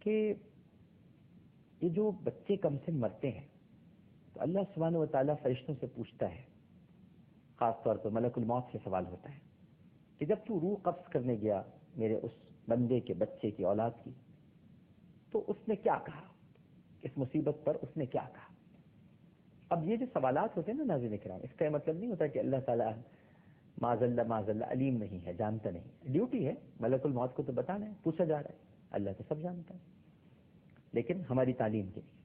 کہ یہ جو بچے کم سے مرتے ہیں تو اللہ سبحانہ و تعالیٰ فرشتوں سے پوچھتا ہے، خاص طور پر ملک الموت سے سوال ہوتا ہے کہ جب تو روح قبض کرنے گیا میرے اس بندے کے بچے کی اولاد کی تو اس نے کیا کہا، اس مصیبت پر اس نے کیا کہا. اب یہ جو سوالات ہوتے ہیں نا ناظرین کرام، اس کا یہ مطلب نہیں ہوتا کہ اللہ تعالیٰ معاذ اللہ علیم نہیں ہے، جانتا نہیں. ڈیوٹی ہے ملک الموت کو تو بتانا ہے، پوچھا جا رہا ہے، اللہ تو سب جانتا ہے. لیکن ہماری تعلیم کے لیے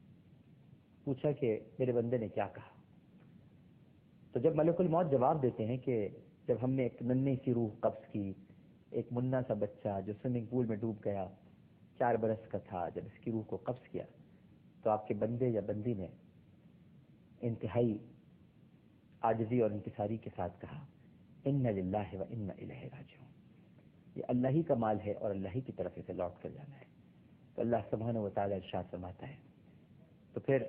پوچھا کہ میرے بندے نے کیا کہا. تو جب ملک الموت جواب دیتے ہیں کہ جب ہم نے ایک ننھی سی روح قبض کی، ایک منا سا بچہ جو سوئمنگ پول میں ڈوب گیا 4 برس کا تھا، جب اس کی روح کو قبض کیا تو آپ کے بندے یا بندی نے انتہائی عاجزی اور انکساری کے ساتھ کہا ان للہ و انا الیہ راجعون. یہ اللہ ہی کا مال ہے اور اللہ ہی کی طرف سے لوٹ کر جانا ہے. تو اللہ سبحانہ و تعالیٰ ارشاد فرماتا ہے تو پھر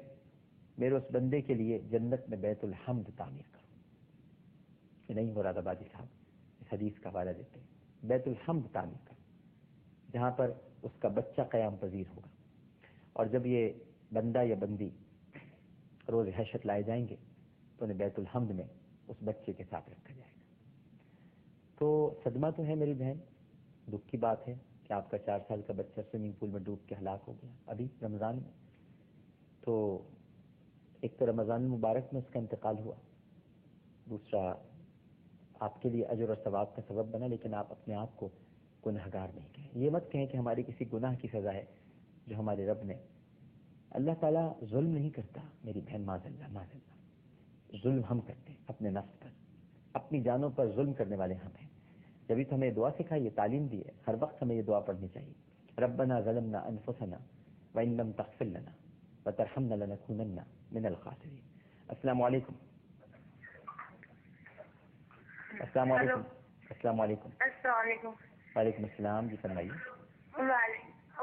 میرے اس بندے کے لیے جنت میں بیت الحمد تعمیر کرو. یہ نہیں مراد آبادی صاحب اس حدیث کا حوالہ دیتے ہیں، بیت الحمد تعمیر کرو جہاں پر اس کا بچہ قیام پذیر ہوگا. اور جب یہ بندہ یا بندی روز حشر لائے جائیں گے تو انہیں بیت الحمد میں اس بچے کے ساتھ رکھا جائے گا. تو صدمہ تو ہے میری بہن، دکھ کی بات ہے کہ آپ کا 4 سال کا بچہ سوئمنگ پول میں ڈوب کے ہلاک ہو گیا ابھی رمضان میں. تو ایک تو رمضان المبارک میں اس کا انتقال ہوا، دوسرا آپ کے لیے اجر اور ثواب کا سبب بنا، لیکن آپ اپنے آپ کو گنہگار نہیں کہیں. یہ مت کہیں کہ ہماری کسی گناہ کی سزا ہے جو ہمارے رب نے. اللہ تعالیٰ ظلم نہیں کرتا میری بہن، معاذ اللہ. ظلم ہم کرتے ہیں اپنے نفس پر، اپنی جانوں پر ظلم کرنے والے ہم ہیں. جبھی تو ہمیں دعا سکھائی، یہ تعلیم دی ہے، ہر وقت ہمیں یہ دعا پڑھنی چاہیے. ربنا ظلمنا انفسنا وان لم تغفر لنا وترحمنا لنكونن من الخاسرین. السلام علیکم. السلام علیکم. السلام علیکم. السلام علیکم. وعلیکم السلام. جی فرمائیے.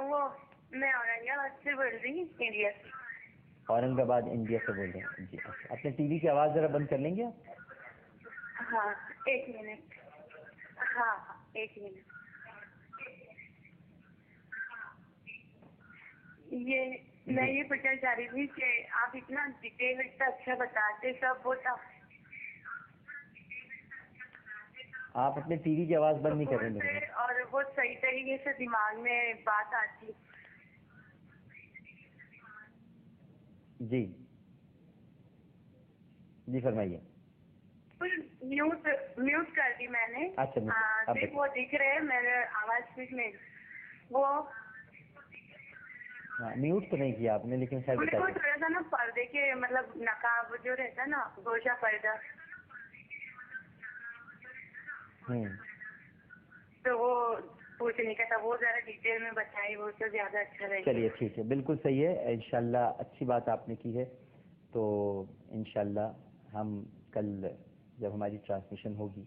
وہ میں اورنگ آباد سے بول رہی ہوں، انڈیا سے. اورنگ آباد انڈیا سے بول رہے ہیں جی. اپنے ٹی وی کی آواز ذرا بند کر لیں گے آپ؟ ہاں ایک منٹ. ہاں ایک منٹ. میں یہ پوچھنا چاہ رہی تھی کہ آپ اتنا ڈیٹیل اتنا اچھا بتاتے سب وہ تھا. آپ اپنے ٹی وی کی آواز بند نہیں کر رہے ہیں اور وہ صحیح طریقے سے دماغ میں بات آتی. جی جی فرمائیے. میوٹ کر دی میں نے. اچھا وہ دکھ رہے میں نے آواز میں وہ میوٹ تو نہیں کیا آپ نے، لیکن خیر تھوڑا سا نا پردے کے مطلب نقاب جو رہتا نا گوشہ پردہ تو وہ پوچھنے کا تھا، وہ ذرا ڈیٹیل میں بتائیے، وہ تو زیادہ اچھا رہے گا. چلیے ٹھیک ہے، بالکل صحیح ہے. انشاءاللہ اچھی بات آپ نے کی ہے. تو انشاءاللہ ہم کل جب ہماری ٹرانسمیشن ہوگی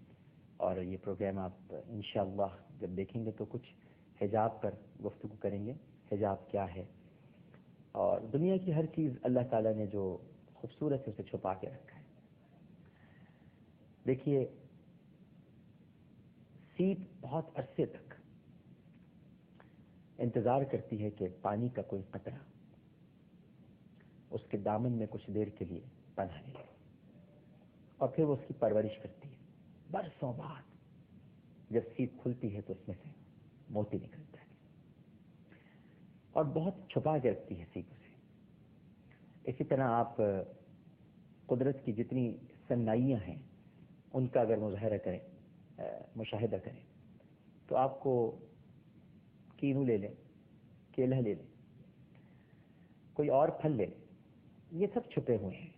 اور یہ پروگرام آپ انشاءاللہ جب دیکھیں گے تو کچھ حجاب پر گفتگو کریں گے. حجاب کیا ہے اور دنیا کی ہر چیز اللہ تعالیٰ نے جو خوبصورت ہے اسے چھپا کے رکھا ہے. دیکھیے سیپ بہت عرصے تک انتظار کرتی ہے کہ پانی کا کوئی قطرہ اس کے دامن میں کچھ دیر کے لیے پناہ لے اور پھر وہ اس کی پرورش کرتی ہے. برسوں بعد جب سیپ کھلتی ہے تو اس میں سے موتی نکلتا ہے اور بہت چھپا کے رکھتی ہے سیپ اسے. اسی طرح آپ قدرت کی جتنی صنائیاں ہیں ان کا اگر مظاہرہ کریں، مشاہدہ کریں تو آپ کو کینو لے لیں، کیلا لے لیں، کوئی اور پھل لے لیں، یہ سب چھپے ہوئے ہیں.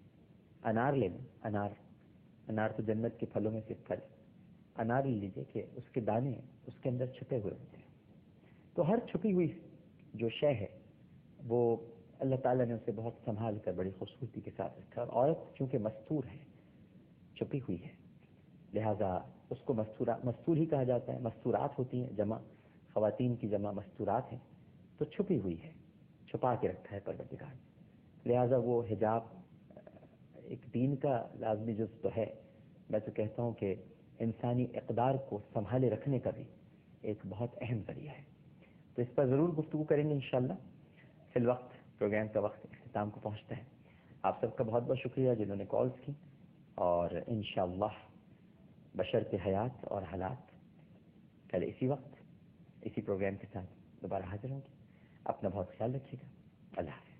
انار لے لیں، انار تو جنت کے پھلوں میں سے پھل ہے. انار لے لیجیے کہ اس کے دانے اس کے اندر چھپے ہوئے ہوتے ہیں. تو ہر چھپی ہوئی جو شے ہے وہ اللہ تعالیٰ نے اسے بہت سنبھال کر بڑی خوبصورتی کے ساتھ رکھا. اور عورت چونکہ مستور ہے، چھپی ہوئی ہے، لہذا اس کو مستور ہی کہا جاتا ہے. مستورات ہوتی ہیں جمع، خواتین کی جمع مستورات ہیں. تو چھپی ہوئی ہے، چھپا کے رکھا ہے پروردگار نے. لہذا وہ حجاب ایک دین کا لازمی جز تو ہے. میں تو کہتا ہوں کہ انسانی اقدار کو سنبھالے رکھنے کا بھی ایک بہت اہم ذریعہ ہے. تو اس پر ضرور گفتگو کریں گے انشاءاللہ. فی الوقت پروگرام کا وقت اختتام کو پہنچتا ہے. آپ سب کا بہت بہت شکریہ جنہوں نے کالز کی، اور انشاءاللہ بشرط حیات اور حالات کل اسی وقت اسی پروگرام کے ساتھ دوبارہ حاضر ہوں گے. اپنا بہت خیال رکھیے گا. اللہ حافظ.